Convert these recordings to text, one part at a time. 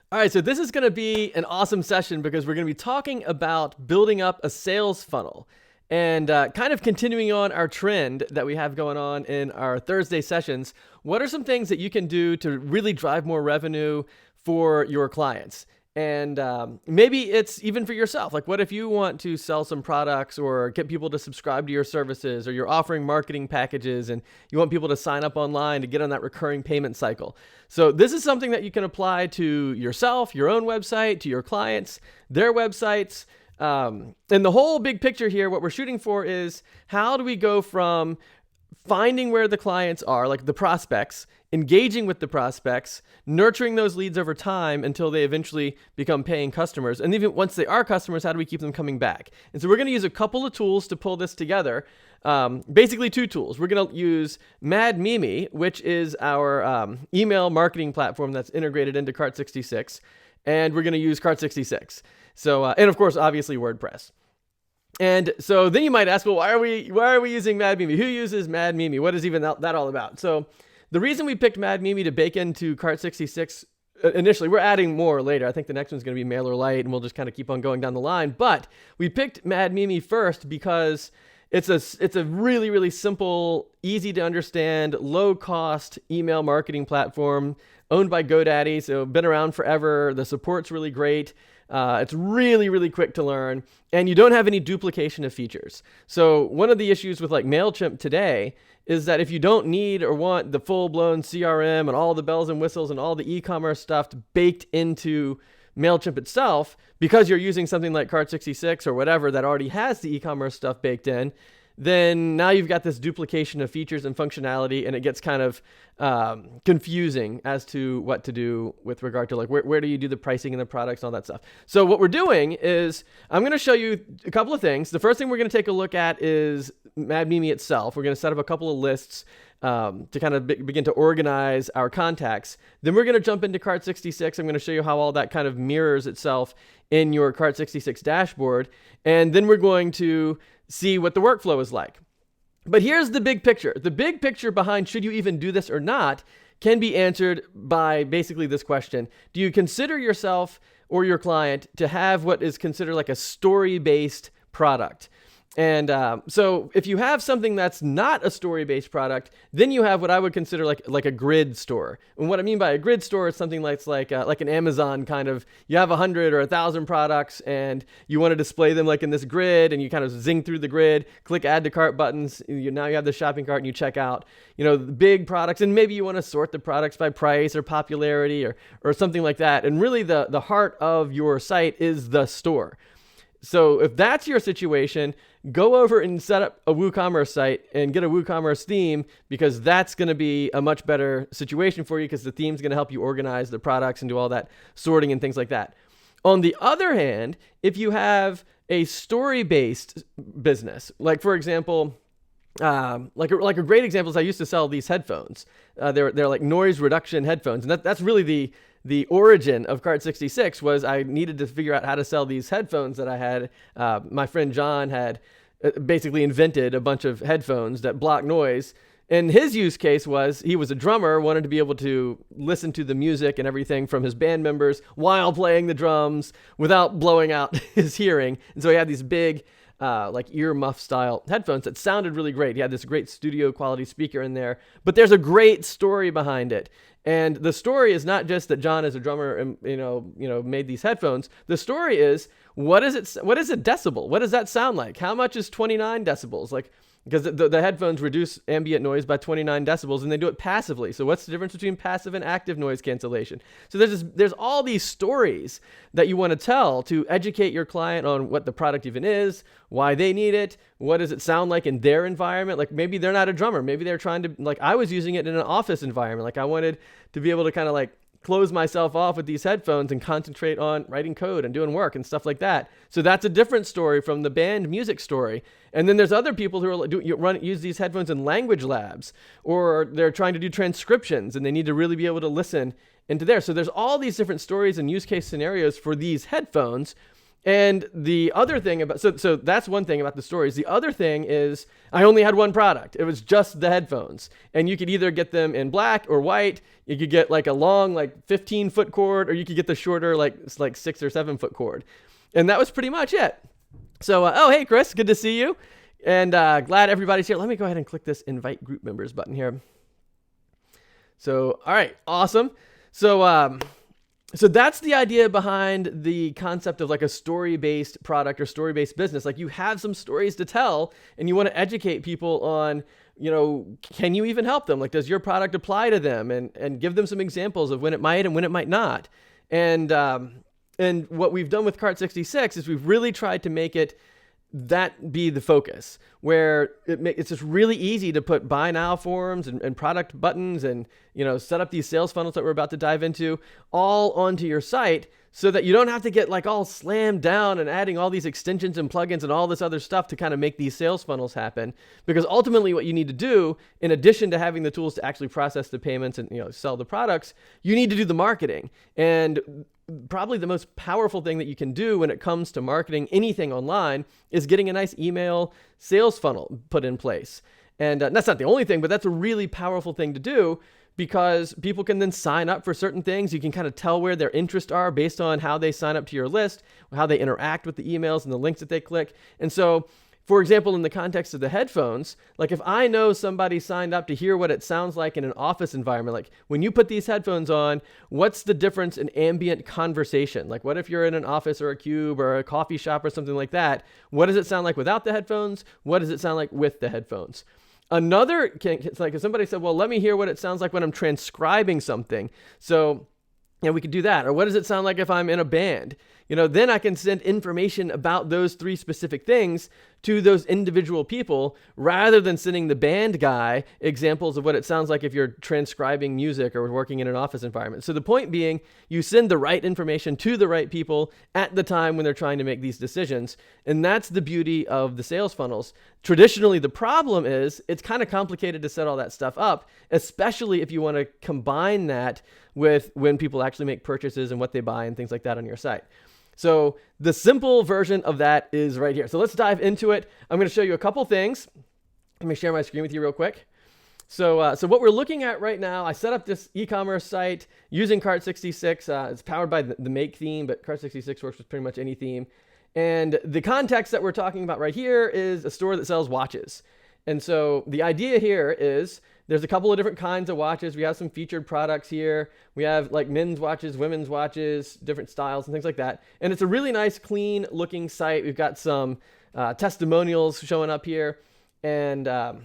All right, so this is going to be an awesome session because we're going to be talking about building up a sales funnel and kind of continuing on our trend that we have going on in our Thursday sessions. What are some things that you can do to really drive more revenue for your clients? And maybe it's even for yourself. Like, what if you want to sell some products or get people to subscribe to your services, or you're offering marketing packages and you want people to sign up online to get on that recurring payment cycle? So this is something that you can apply to yourself, your own website, to your clients, their websites. And the whole big picture here, what we're shooting for is how do we go from finding where the clients are, like the prospects, engaging with the prospects, nurturing those leads over time until they eventually become paying customers. And even once they are customers, how do we keep them coming back? And so we're going to use a couple of tools to pull this together. Basically two tools. We're going to use Mad Mimi, which is our email marketing platform that's integrated into Cart66. And we're going to use Cart66. So, and of course, obviously WordPress. And so then you might ask, well, why are we using Mad Mimi? Who uses Mad Mimi? What is even that all about? So the reason we picked Mad Mimi to bake into Cart66 initially, we're adding more later. I think the next one's going to be MailerLite, and we'll just kind of keep on going down the line. But we picked Mad Mimi first because it's a really, really simple, easy to understand, low cost email marketing platform owned by GoDaddy. So been around forever. The support's really great. It's really, really quick to learn, and you don't have any duplication of features. So one of the issues with like MailChimp today is that if you don't need or want the full-blown CRM and all the bells and whistles and all the e-commerce stuff baked into MailChimp itself, because you're using something like Cart66 or whatever that already has the e-commerce stuff baked in, then now you've got this duplication of features and functionality, and it gets kind of confusing as to what to do with regard to like where do you do the pricing and the products and all that stuff. So what we're doing is I'm going to show you a couple of things. The first thing we're going to take a look at is Mad Mimi itself. We're going to set up a couple of lists to kind of begin to organize our contacts. Then we're going to jump into Cart66. I'm going to show you how all that kind of mirrors itself in your Cart66 dashboard. And then we're going to see what the workflow is like. But here's the big picture. The big picture behind should you even do this or not can be answered by basically this question. Do you consider yourself or your client to have what is considered like a story-based product? And so if you have something that's not a story-based product, then you have what I would consider like a grid store. And what I mean by a grid store is something like an Amazon kind of, you have 100 or 1,000 products and you want to display them like in this grid, and you kind of zing through the grid, click add to cart buttons. Now you have the shopping cart and you check out, the big products, and maybe you want to sort the products by price or popularity or something like that. And really the heart of your site is the store. So if that's your situation, go over and set up a WooCommerce site and get a WooCommerce theme, because that's going to be a much better situation for you, because the theme's going to help you organize the products and do all that sorting and things like that. On the other hand, if you have a story-based business, like for example, like a great example is I used to sell these headphones. They're like noise reduction headphones, and that's really the origin of Cart66 was I needed to figure out how to sell these headphones that I had. My friend John had basically invented a bunch of headphones that block noise. And his use case was he was a drummer, wanted to be able to listen to the music and everything from his band members while playing the drums without blowing out his hearing. And so he had these big like ear muff style headphones that sounded really great. He had this great studio quality speaker in there, but there's a great story behind it. And the story is not just that John is a drummer and made these headphones. The story is what is a decibel? What does that sound like? How much is 29 decibels? Like, because the headphones reduce ambient noise by 29 decibels, and they do it passively. So what's the difference between passive and active noise cancellation? So there's all these stories that you want to tell to educate your client on what the product even is, why they need it, what does it sound like in their environment. Like maybe they're not a drummer. Maybe they're trying to, like I was using it in an office environment. Like I wanted to be able to kind of like close myself off with these headphones and concentrate on writing code and doing work and stuff like that. So that's a different story from the band music story. And then there's other people who use these headphones in language labs, or they're trying to do transcriptions and they need to really be able to listen into there. So there's all these different stories and use case scenarios for these headphones. And the other thing about, so that's one thing about the stories. The other thing is I only had one product. It was just the headphones. And you could either get them in black or white. You could get like a long, like 15-foot cord, or you could get the shorter, like 6 or 7 foot cord. And that was pretty much it. So, oh, hey, Chris, good to see you. And glad everybody's here. Let me go ahead and click this invite group members button here. So, all right, awesome. So that's the idea behind the concept of like a story-based product or story-based business. Like you have some stories to tell and you want to educate people on, can you even help them? Like, does your product apply to them? And give them some examples of when it might and when it might not. And what we've done with Cart 66 is we've really tried to make it that be the focus, where it's just really easy to put buy now forms and product buttons and set up these sales funnels that we're about to dive into all onto your site, so that you don't have to get like all slammed down and adding all these extensions and plugins and all this other stuff to kind of make these sales funnels happen. Because ultimately what you need to do, in addition to having the tools to actually process the payments and sell the products, you need to do the marketing. And probably the most powerful thing that you can do when it comes to marketing anything online is getting a nice email sales funnel put in place. And that's not the only thing, but that's a really powerful thing to do, because people can then sign up for certain things. You can kind of tell where their interests are based on how they sign up to your list, how they interact with the emails and the links that they click. And so, for example, in the context of the headphones, like if I know somebody signed up to hear what it sounds like in an office environment, like when you put these headphones on, what's the difference in ambient conversation? Like what if you're in an office or a cube or a coffee shop or something like that? What does it sound like without the headphones? What does it sound like with the headphones? It's like if somebody said, well, let me hear what it sounds like when I'm transcribing something. So we could do that. Or what does it sound like if I'm in a band? Then I can send information about those 3 specific things to those individual people, rather than sending the band guy examples of what it sounds like if you're transcribing music or working in an office environment. So the point being, you send the right information to the right people at the time when they're trying to make these decisions. And that's the beauty of the sales funnels. Traditionally, the problem is it's kind of complicated to set all that stuff up, especially if you want to combine that with when people actually make purchases and what they buy and things like that on your site. So the simple version of that is right here. So let's dive into it. I'm going to show you a couple things. Let me share my screen with you real quick. So what we're looking at right now, I set up this e-commerce site using Cart 66. It's powered by the Make theme, but Cart 66 works with pretty much any theme. And the context that we're talking about right here is a store that sells watches. And so the idea here is there's a couple of different kinds of watches. We have some featured products here. We have like men's watches, women's watches, different styles and things like that. And it's a really nice, clean looking site. We've got some testimonials showing up here, and a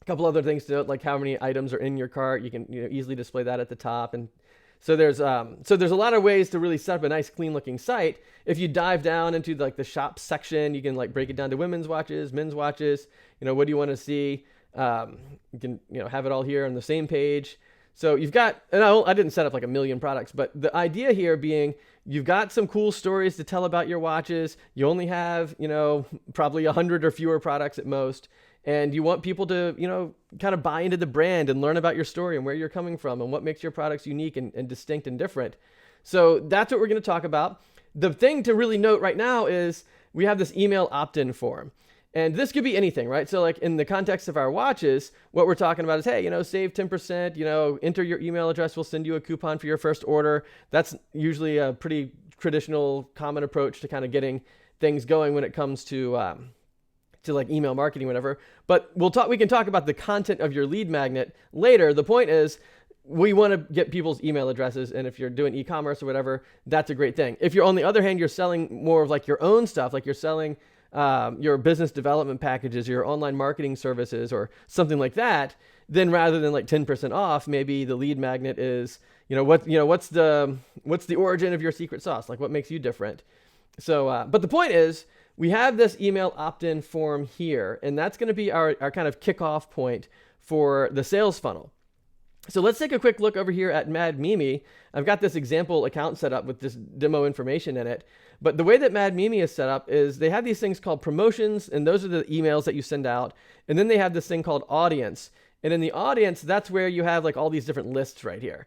couple other things to note, like how many items are in your cart. You can easily display that at the top. And so there's a lot of ways to really set up a nice, clean looking site. If you dive down into like the shop section, you can like break it down to women's watches, men's watches. What do you want to see? You can have it all here on the same page. So you've got, and I didn't set up like a million products, but the idea here being you've got some cool stories to tell about your watches. You only have probably 100 or fewer products at most, and you want people to kind of buy into the brand and learn about your story and where you're coming from and what makes your products unique and distinct and different. So that's what we're going to talk about. The thing to really note right now is we have this email opt-in form. And this could be anything, right? So like in the context of our watches, what we're talking about is, hey, save 10%, enter your email address, we'll send you a coupon for your first order. That's usually a pretty traditional, common approach to kind of getting things going when it comes to like email marketing, whatever. But we can talk about the content of your lead magnet later. The point is, we want to get people's email addresses, and if you're doing e-commerce or whatever, that's a great thing. If you're, on the other hand, you're selling more of like your own stuff, like you're selling your business development packages, your online marketing services, or something like that, then rather than like 10% off, maybe the lead magnet is, what's the origin of your secret sauce? Like what makes you different? So, but the point is, we have this email opt-in form here, and that's going to be our kind of kickoff point for the sales funnel. So let's take a quick look over here at Mad Mimi. I've got this example account set up with this demo information in it. But the way that Mad Mimi is set up is they have these things called promotions, and those are the emails that you send out. And then they have this thing called audience. And in the audience, that's where you have like all these different lists right here.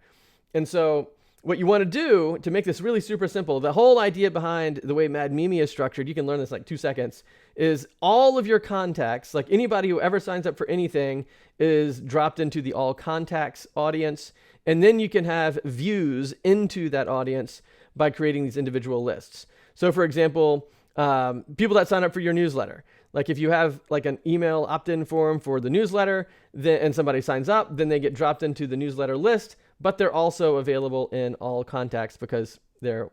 And so what you want to do to make this really super simple, the whole idea behind the way Mad Mimi is structured, you can learn this in like 2 seconds, is all of your contacts, like anybody who ever signs up for anything, is dropped into the all contacts audience. And then you can have views into that audience by creating these individual lists. So for example, people that sign up for your newsletter, like if you have like an email opt-in form for the newsletter, and somebody signs up, then they get dropped into the newsletter list, but they're also available in all contacts because they're,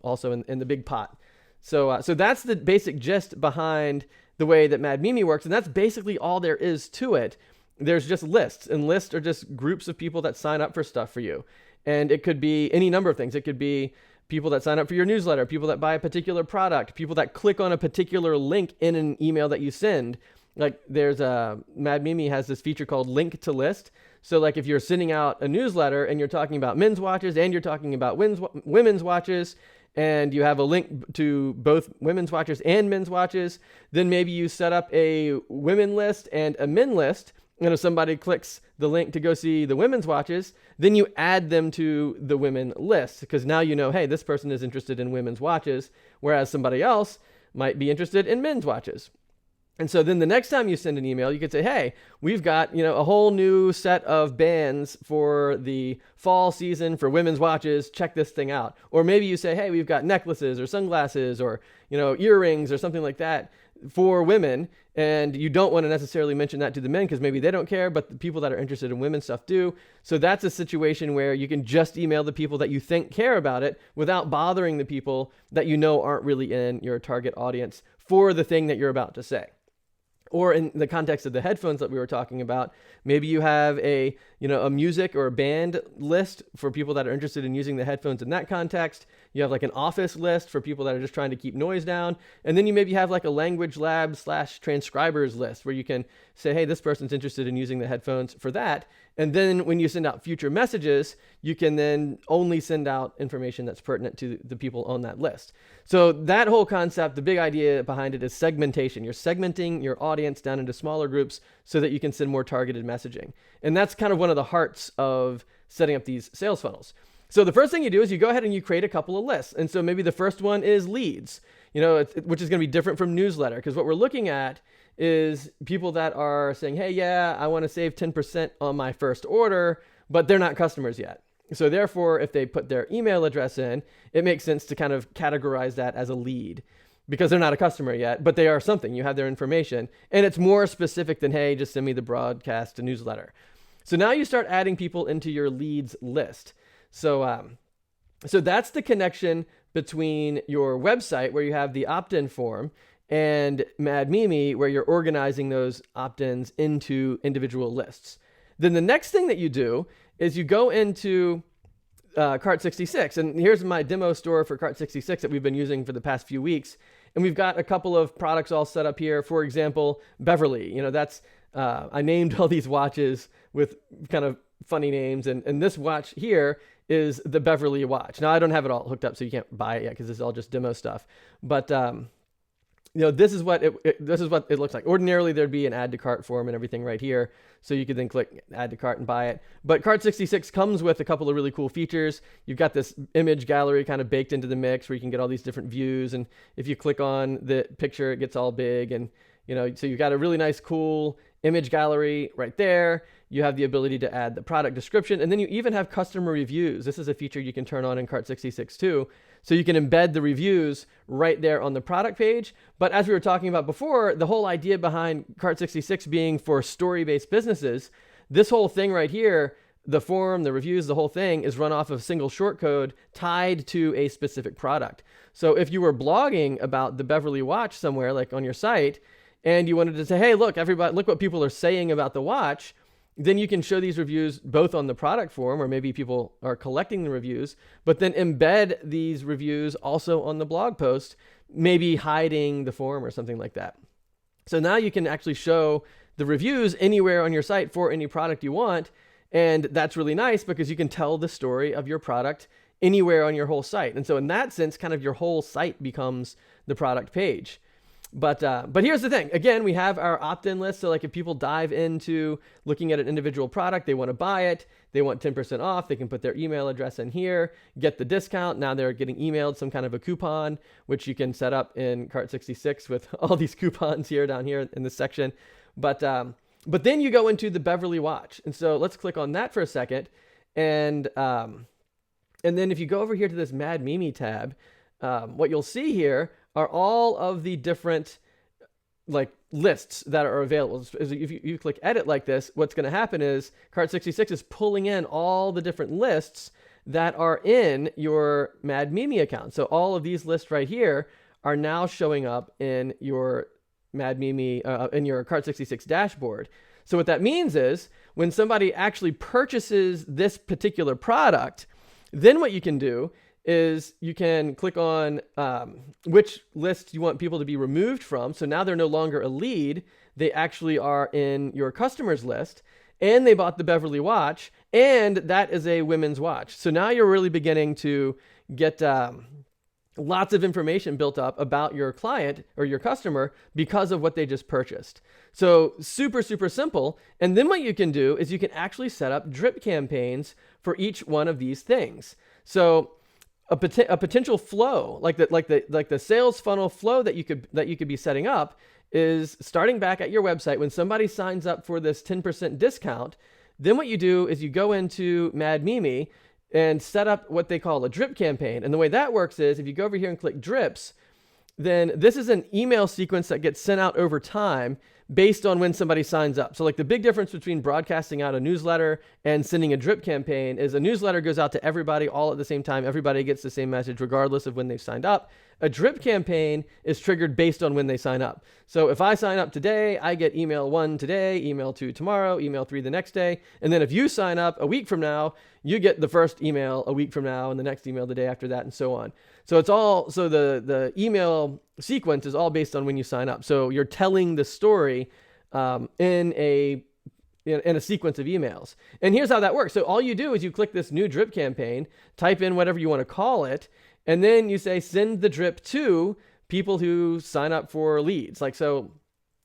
also in the big pot. So that's the basic gist behind the way that Mad Mimi works. And that's basically all there is to it. There's just lists, and lists are just groups of people that sign up for stuff for you. And it could be any number of things. It could be people that sign up for your newsletter, people that buy a particular product, people that click on a particular link in an email that you send. Like Mad Mimi has this feature called link to list. So like if you're sending out a newsletter and you're talking about men's watches and you're talking about women's watches, and you have a link to both women's watches and men's watches, then maybe you set up a women list and a men list. And if somebody clicks the link to go see the women's watches, then you add them to the women list, because now you know, hey, this person is interested in women's watches, whereas somebody else might be interested in men's watches. And so then the next time you send an email, you could say, hey, we've got, a whole new set of bands for the fall season for women's watches. Check this thing out. Or maybe you say, hey, we've got necklaces or sunglasses or, earrings or something like that for women. And you don't want to necessarily mention that to the men because maybe they don't care, but the people that are interested in women's stuff do. So that's a situation where you can just email the people that you think care about it without bothering the people that aren't really in your target audience for the thing that you're about to say. Or in the context of the headphones that we were talking about, maybe you have a music or a band list for people that are interested in using the headphones in that context. You have like an office list for people that are just trying to keep noise down. And then you maybe have like a language lab / transcribers list where you can say, hey, this person's interested in using the headphones for that. And then when you send out future messages, you can then only send out information that's pertinent to the people on that list. So that whole concept, the big idea behind it is segmentation. You're segmenting your audience down into smaller groups so that you can send more targeted messaging. And that's kind of one of the hearts of setting up these sales funnels. So the first thing you do is you go ahead and you create a couple of lists. And so maybe the first one is leads, which is going to be different from newsletter, because what we're looking at is people that are saying, hey, yeah, I want to save 10% on my first order, but they're not customers yet. So therefore, if they put their email address in, it makes sense to kind of categorize that as a lead because they're not a customer yet, but they are something. You have their information, and it's more specific than, hey, just send me the broadcast newsletter. So now you start adding people into your leads list. So that's the connection between your website where you have the opt-in form and Mad Mimi where you're organizing those opt-ins into individual lists. Then the next thing that you do is you go into Cart66. And here's my demo store for Cart66 that we've been using for the past few weeks. And we've got a couple of products all set up here. For example, Beverly. I named all these watches with kind of funny names. And this watch here is the Beverly watch. Now, I don't have it all hooked up, so you can't buy it yet because this is all just demo stuff. But this is what it looks like. Ordinarily, there'd be an add to cart form and everything right here. So you could then click add to cart and buy it. But Cart66 comes with a couple of really cool features. You've got this image gallery kind of baked into the mix where you can get all these different views. And if you click on the picture, it gets all big. And, so you've got a really nice, cool image gallery right there. You have the ability to add the product description. And then you even have customer reviews. This is a feature you can turn on in Cart66 too. So you can embed the reviews right there on the product page. But as we were talking about before, the whole idea behind Cart66 being for story-based businesses, this whole thing right here, the form, the reviews, the whole thing is run off of a single shortcode tied to a specific product. So if you were blogging about the Beverly watch somewhere, like on your site, and you wanted to say, hey, look, everybody, look what people are saying about the watch, then you can show these reviews both on the product form, or maybe people are collecting the reviews, but then embed these reviews also on the blog post, maybe hiding the form or something like that. So now you can actually show the reviews anywhere on your site for any product you want. And that's really nice because you can tell the story of your product anywhere on your whole site. And so in that sense, kind of your whole site becomes the product page. But here's the thing. Again, we have our opt-in list. So like if people dive into looking at an individual product, they want to buy it, they want 10% off, they can put their email address in here, get the discount. Now they're getting emailed some kind of a coupon, which you can set up in Cart66 with all these coupons here down here in this section. But then you go into the Beverly Watch. And so let's click on that for a second. And then if you go over here to this Mad Mimi tab, what you'll see here are all of the different like lists that are available. If you click edit like this, what's going to happen is Cart66 is pulling in all the different lists that are in your Mad Mimi account. So all of these lists right here are now showing up in your Mad Mimi, in your Cart66 dashboard. So what that means is when somebody actually purchases this particular product, then what you can do is you can click on which list you want people to be removed from. So now they're no longer a lead. They actually are in your customers list, and they bought the Beverly watch, and that is a women's watch. So now you're really beginning to get lots of information built up about your client or your customer because of what they just purchased. So super, super simple. And then what you can do is you can actually set up drip campaigns for each one of these things. So a potential flow, like the sales funnel flow that you could be setting up is starting back at your website when somebody signs up for this 10% discount. Then what you do is you go into Mad Mimi and set up what they call a drip campaign. And the way that works is if you go over here and click drips, then this is an email sequence that gets sent out over time based on when somebody signs up. So like the big difference between broadcasting out a newsletter and sending a drip campaign is a newsletter goes out to everybody all at the same time. Everybody gets the same message regardless of when they've signed up. A drip campaign is triggered based on when they sign up. So if I sign up today, I get email 1 today, email 2 tomorrow, email 3 the next day. And then if you sign up a week from now, you get the first email a week from now and the next email the day after that and so on. So the email sequence is all based on when you sign up. So you're telling the story in a sequence of emails. And here's how that works. So all you do is you click this new drip campaign, type in whatever you want to call it, and then you say send the drip to people who sign up for leads. Like so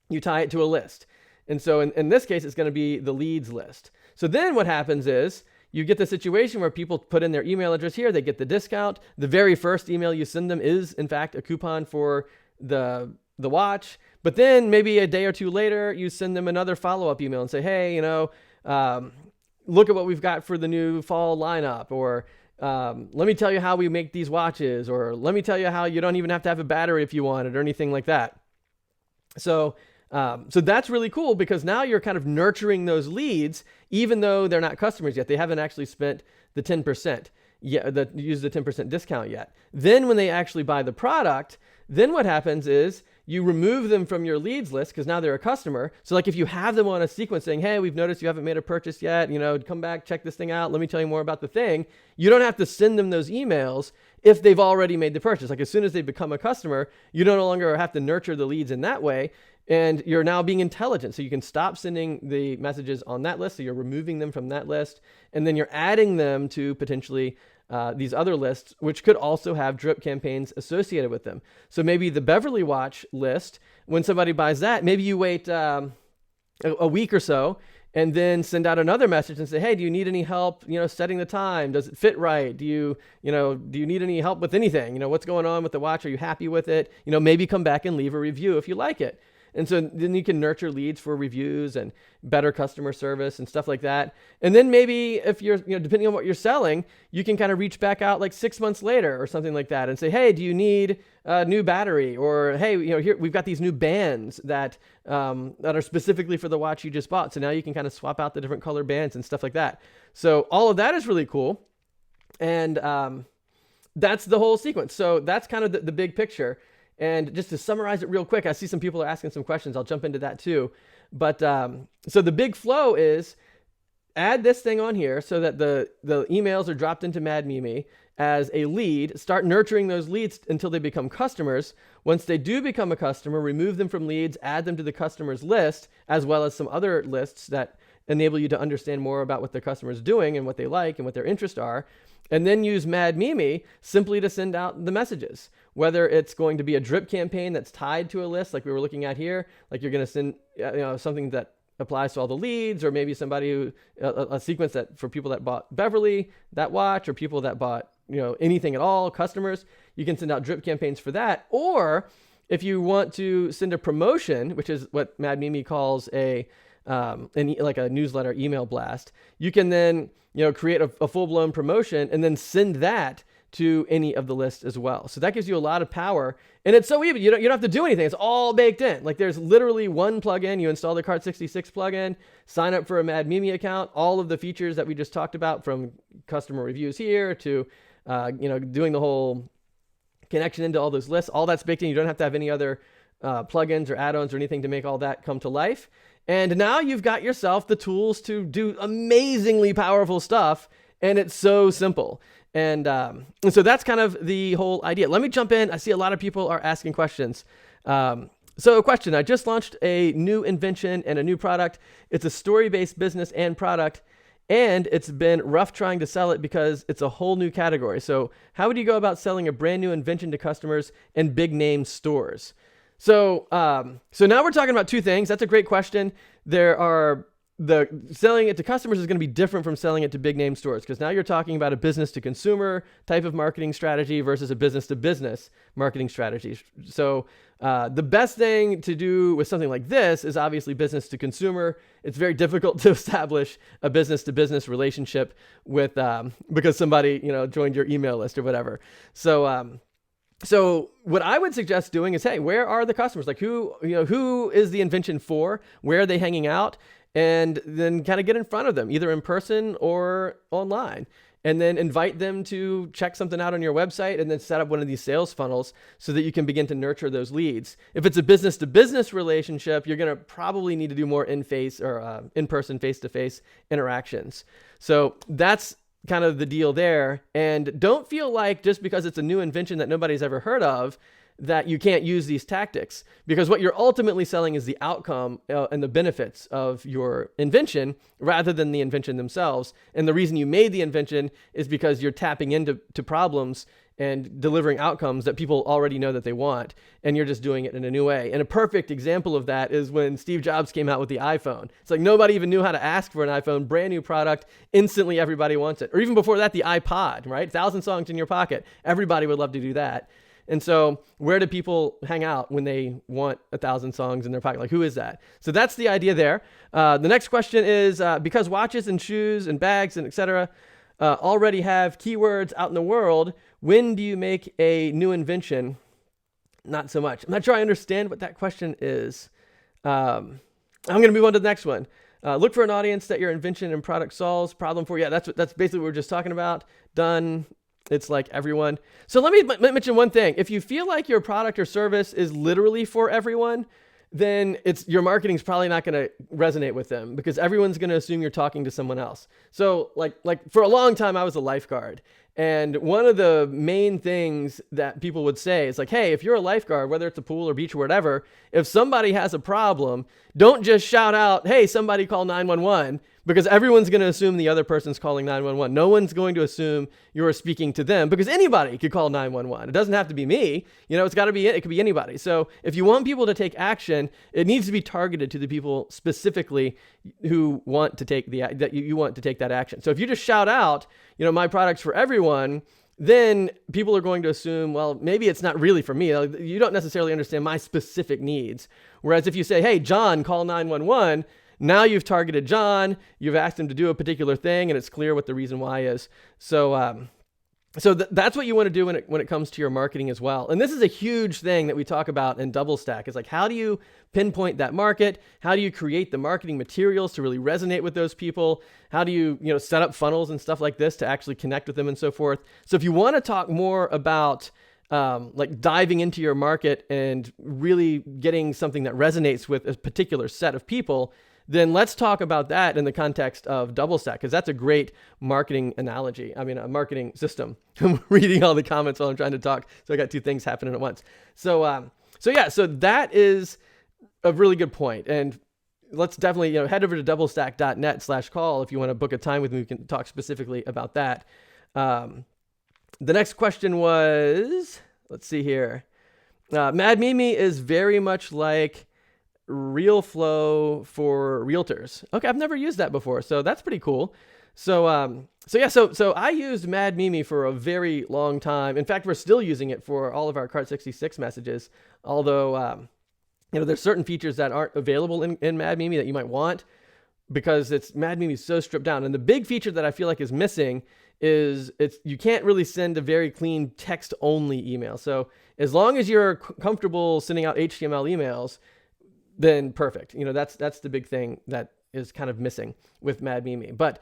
you tie it to a list. And so in this case, it's going to be the leads list. So then what happens is you get the situation where people put in their email address here, they get the discount. The very first email you send them is in fact a coupon for the watch. But then maybe a day or two later, you send them another follow-up email and say, hey, look at what we've got for the new fall lineup, or let me tell you how we make these watches, or let me tell you how you don't even have to have a battery if you want it, or anything like that. So that's really cool because now you're kind of nurturing those leads, even though they're not customers yet. They haven't actually spent the 10% yet, use the 10% discount yet. Then when they actually buy the product, then what happens is you remove them from your leads list because now they're a customer. So like if you have them on a sequence saying, hey, we've noticed you haven't made a purchase yet, come back, check this thing out. Let me tell you more about the thing. You don't have to send them those emails if they've already made the purchase. Like as soon as they become a customer, you no longer have to nurture the leads in that way. And you're now being intelligent. So you can stop sending the messages on that list. So you're removing them from that list. And then you're adding them to potentially these other lists, which could also have drip campaigns associated with them. So maybe the Beverly watch list, when somebody buys that, maybe you wait a week or so and then send out another message and say, hey, do you need any help, setting the time? Does it fit right? Do you need any help with anything? What's going on with the watch? Are you happy with it? Maybe come back and leave a review if you like it. And so then you can nurture leads for reviews and better customer service and stuff like that. And then maybe if you're, depending on what you're selling, you can kind of reach back out like 6 months later or something like that and say, hey, do you need a new battery? Or, hey, here we've got these new bands that are specifically for the watch you just bought. So now you can kind of swap out the different color bands and stuff like that. So all of that is really cool. And that's the whole sequence. So that's kind of the big picture. And just to summarize it real quick, I see some people are asking some questions. I'll jump into that too. But so the big flow is add this thing on here so that the emails are dropped into Mad Mimi as a lead. Start nurturing those leads until they become customers. Once they do become a customer, remove them from leads, add them to the customers list, as well as some other lists that enable you to understand more about what the customer is doing and what they like and what their interests are. And then use Mad Mimi simply to send out the messages, whether it's going to be a drip campaign that's tied to a list like we were looking at here, like you're going to send something that applies to all the leads, or maybe somebody who a sequence that for people that bought Beverly that watch, or people that bought anything at all, customers. You can send out drip campaigns for that. Or if you want to send a promotion, which is what Mad Mimi calls like a newsletter email blast, you can then create a full-blown promotion and then send that to any of the lists as well. So that gives you a lot of power, and it's so easy. You don't have to do anything. It's all baked in. Like there's literally one plugin. You install the Cart66 plugin, sign up for a Mad Mimi account. All of the features that we just talked about, from customer reviews here to doing the whole connection into all those lists, all that's baked in. You don't have to have any other plugins or add-ons or anything to make all that come to life. And now you've got yourself the tools to do amazingly powerful stuff, and it's so simple. And so that's kind of the whole idea. Let me jump in. I see a lot of people are asking questions. So a question: I just launched a new invention and a new product. It's a story-based business and product, and it's been rough trying to sell it because it's a whole new category. So how would you go about selling a brand new invention to customers and big name stores? So now we're talking about two things. That's a great question. The selling it to customers is going to be different from selling it to big name stores, because now you're talking about a business to consumer type of marketing strategy versus a business to business marketing strategy. So the best thing to do with something like this is obviously business to consumer. It's very difficult to establish a business to business relationship with because somebody joined your email list or whatever. So what I would suggest doing is, hey, where are the customers? Like who is the invention for? Where are they hanging out? And then kind of get in front of them, either in person or online, and then invite them to check something out on your website, and then set up one of these sales funnels so that you can begin to nurture those leads. If it's a business to business relationship, you're going to probably need to do more in-person, face-to-face interactions. So that's kind of the deal there. And don't feel like just because it's a new invention that nobody's ever heard of, that you can't use these tactics, because what you're ultimately selling is the outcome and the benefits of your invention rather than the invention themselves. And the reason you made the invention is because you're tapping into problems and delivering outcomes that people already know that they want, and you're just doing it in a new way. And a perfect example of that is when Steve Jobs came out with the iPhone. It's like nobody even knew how to ask for an iPhone, brand new product, instantly everybody wants it. Or even before that, the iPod, right? 1,000 songs in your pocket. Everybody would love to do that. And so where do people hang out when they want 1,000 songs in their pocket? Like, who is that? So that's the idea there. The next question is, because watches and shoes and bags and etc. Already have keywords out in the world, when do you make a new invention? Not so much. I'm not sure I understand what that question is. I'm going to move on to the next one. Look for an audience that your invention and product solves problem for. Yeah, that's basically what we were just talking about. Done. It's like everyone. So let me mention one thing. If you feel like your product or service is literally for everyone, then your marketing is probably not going to resonate with them, because everyone's going to assume you're talking to someone else. So like for a long time, I was a lifeguard. And one of the main things that people would say is like, hey, if you're a lifeguard, whether it's a pool or beach or whatever, if somebody has a problem, don't just shout out, hey, somebody call 911, because everyone's going to assume the other person's calling 911. No one's going to assume you're speaking to them, because anybody could call 911. It doesn't have to be me. It could be anybody. So if you want people to take action, it needs to be targeted to the people specifically who want to take that you want to take that action. So if you just shout out, my product's for everyone, then people are going to assume, well, maybe it's not really for me. You don't necessarily understand my specific needs. Whereas if you say, hey, John, call 911, now you've targeted John, you've asked him to do a particular thing, and it's clear what the reason why is. So that's what you want to do when it comes to your marketing as well. And this is a huge thing that we talk about in Double Stack. It's like, how do you pinpoint that market? How do you create the marketing materials to really resonate with those people? How do you, set up funnels and stuff like this to actually connect with them and so forth? So if you want to talk more about like diving into your market and really getting something that resonates with a particular set of people, then let's talk about that in the context of Double Stack, because that's a great marketing analogy. A marketing system. I'm reading all the comments while I'm trying to talk, so I got two things happening at once. So that is a really good point. And let's definitely, head over to doublestack.net/call if you want to book a time with me. We can talk specifically about that. The next question was, let's see here. Mad Mimi is very much like RealFlow for realtors. Okay, I've never used that before, so that's pretty cool. So I used Mad Mimi for a very long time. In fact, we're still using it for all of our Cart66 messages, although there's certain features that aren't available in Mad Mimi that you might want, because Mad Mimi is so stripped down. And the big feature that I feel like is missing is you can't really send a very clean text-only email. So as long as you're comfortable sending out HTML emails, then perfect. That's the big thing that is kind of missing with Mad Mimi. But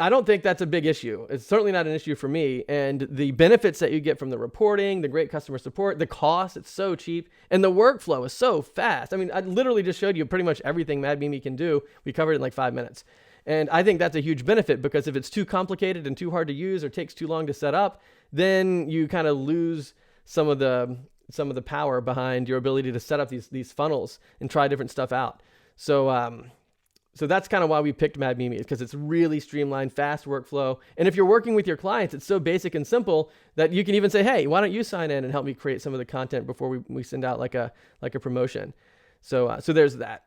I don't think that's a big issue. It's certainly not an issue for me. And the benefits that you get from the reporting, the great customer support, the cost, it's so cheap, and the workflow is so fast. I mean, I literally just showed you pretty much everything Mad Mimi can do. We covered it in like 5 minutes. And I think that's a huge benefit, because if it's too complicated and too hard to use or takes too long to set up, then you kind of lose some of the power behind your ability to set up these funnels and try different stuff out. So that's kind of why we picked Mad Mimi, because it's really streamlined, fast workflow. And if you're working with your clients, it's so basic and simple that you can even say, hey, why don't you sign in and help me create some of the content before we send out like a promotion. So there's that.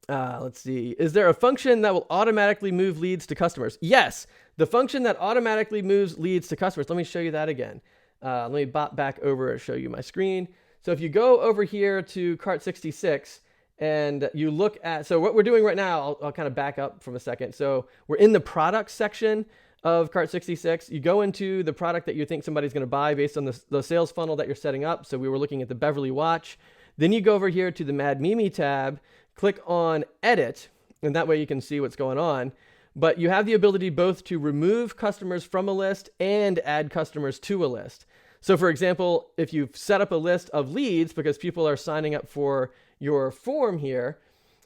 Let's see. Is there a function that will automatically move leads to customers? Yes, the function that automatically moves leads to customers. Let me show you that again. Let me bop back over and show you my screen. So if you go over here to Cart66, and you look at, so what we're doing right now, I'll kind of back up from a second. So we're in the product section of Cart66. You go into the product that you think somebody's going to buy based on the sales funnel that you're setting up. So we were looking at the Beverly watch. Then you go over here to the Mad Mimi tab, click on edit, and that way you can see what's going on. But you have the ability both to remove customers from a list and add customers to a list. So for example, if you've set up a list of leads because people are signing up for your form here,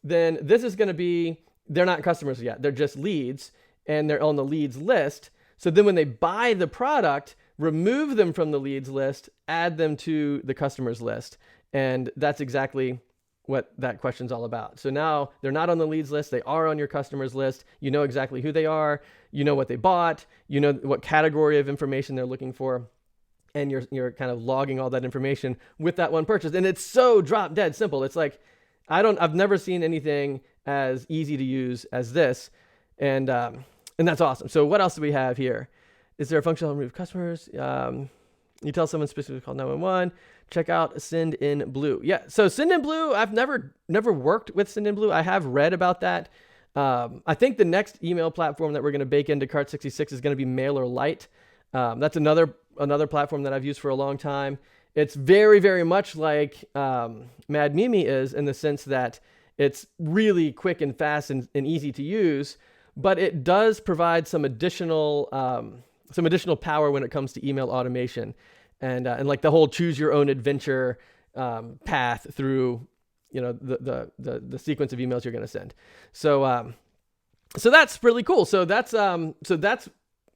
then this is going to be, they're not customers yet. They're just leads, and they're on the leads list. So then when they buy the product, remove them from the leads list, add them to the customers list. And that's exactly what that question's all about. So now they're not on the leads list. They are on your customers list. You know exactly who they are. You know what they bought. You know what category of information they're looking for. And you're kind of logging all that information with that one purchase. And it's so drop dead simple. It's like, I've never seen anything as easy to use as this. And that's awesome. So what else do we have here? Is there a function to remove customers? You tell someone specifically call 911, check out Sendinblue. Yeah. So Sendinblue, I've never worked with Sendinblue. I have read about that. I think the next email platform that we're going to bake into Cart66 is going to be MailerLite. That's another platform that I've used for a long time. It's very, very much like Mad Mimi is, in the sense that it's really quick and fast and easy to use, but it does provide some additional power when it comes to email automation and like the whole choose your own adventure path through the sequence of emails you're going to send. So that's really cool. So that's a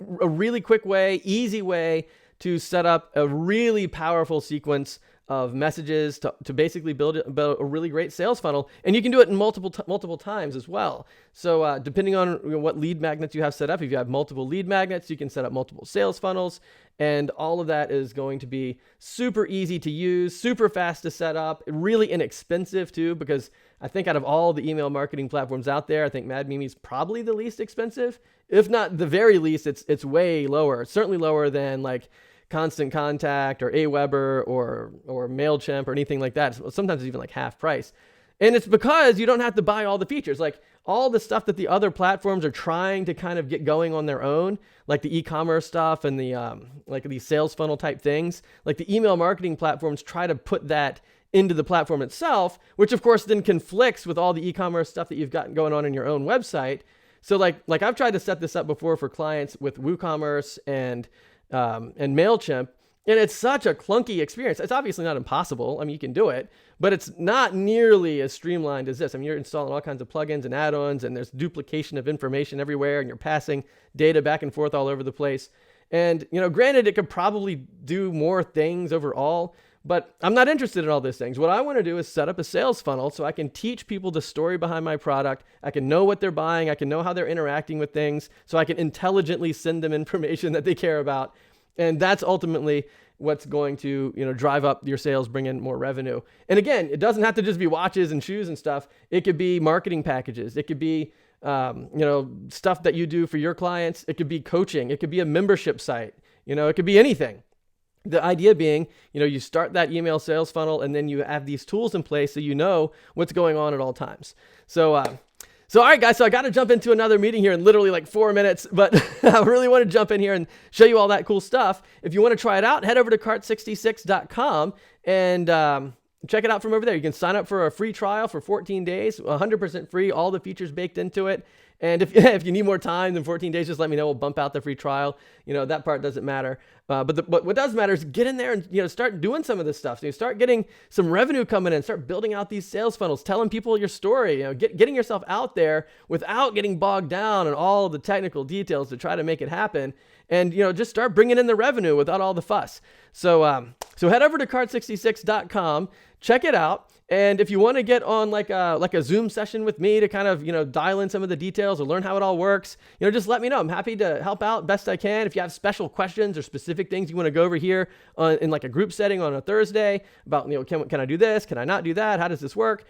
really quick way, easy way to set up a really powerful sequence of messages to basically build a really great sales funnel. And you can do it in multiple times as well. So depending on what lead magnets you have set up, if you have multiple lead magnets, you can set up multiple sales funnels. And all of that is going to be super easy to use, super fast to set up, really inexpensive too, because I think out of all the email marketing platforms out there, I think Mad Mimi is probably the least expensive. If not the very least, it's way lower. It's certainly lower than like Constant Contact or Aweber or MailChimp or anything like that. Sometimes it's even like half price. And it's because you don't have to buy all the features. Like all the stuff that the other platforms are trying to kind of get going on their own, like the e-commerce stuff and the like these sales funnel type things, like the email marketing platforms try to put that into the platform itself, which of course then conflicts with all the e-commerce stuff that you've got going on in your own website. So like I've tried to set this up before for clients with WooCommerce and MailChimp, and it's such a clunky experience. It's obviously not impossible. I mean, you can do it, but it's not nearly as streamlined as this. I mean, you're installing all kinds of plugins and add-ons, and there's duplication of information everywhere, and you're passing data back and forth all over the place. And, granted, it could probably do more things overall, But I'm not interested in all those things. What I want to do is set up a sales funnel so I can teach people the story behind my product. I can know what they're buying. I can know how they're interacting with things, so I can intelligently send them information that they care about. And that's ultimately what's going to, drive up your sales, bring in more revenue. And again, it doesn't have to just be watches and shoes and stuff. It could be marketing packages. It could be, stuff that you do for your clients. It could be coaching. It could be a membership site. It could be anything. The idea being, you start that email sales funnel, and then you have these tools in place so you know what's going on at all times. So all right, guys, so I got to jump into another meeting here in literally like 4 minutes, but I really want to jump in here and show you all that cool stuff. If you want to try it out, head over to cart66.com and check it out from over there. You can sign up for a free trial for 14 days, 100% free, all the features baked into it. And if you need more time than 14 days, just let me know. We'll bump out the free trial. That part doesn't matter. But what does matter is get in there and start doing some of this stuff. So you start getting some revenue coming in, start building out these sales funnels, telling people your story, getting yourself out there without getting bogged down in all the technical details to try to make it happen. And just start bringing in the revenue without all the fuss. So head over to cart66.com, check it out. And if you want to get on like a Zoom session with me to kind of, dial in some of the details or learn how it all works, just let me know. I'm happy to help out best I can. If you have special questions or specific things you want to go over here in like a group setting on a Thursday about, can I do this? Can I not do that? How does this work?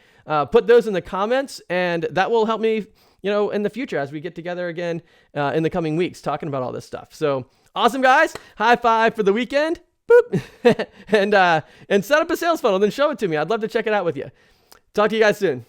Put those in the comments, and that will help me, in the future as we get together again in the coming weeks talking about all this stuff. So awesome, guys. High five for the weekend. Boop. And set up a sales funnel, then show it to me. I'd love to check it out with you. Talk to you guys soon.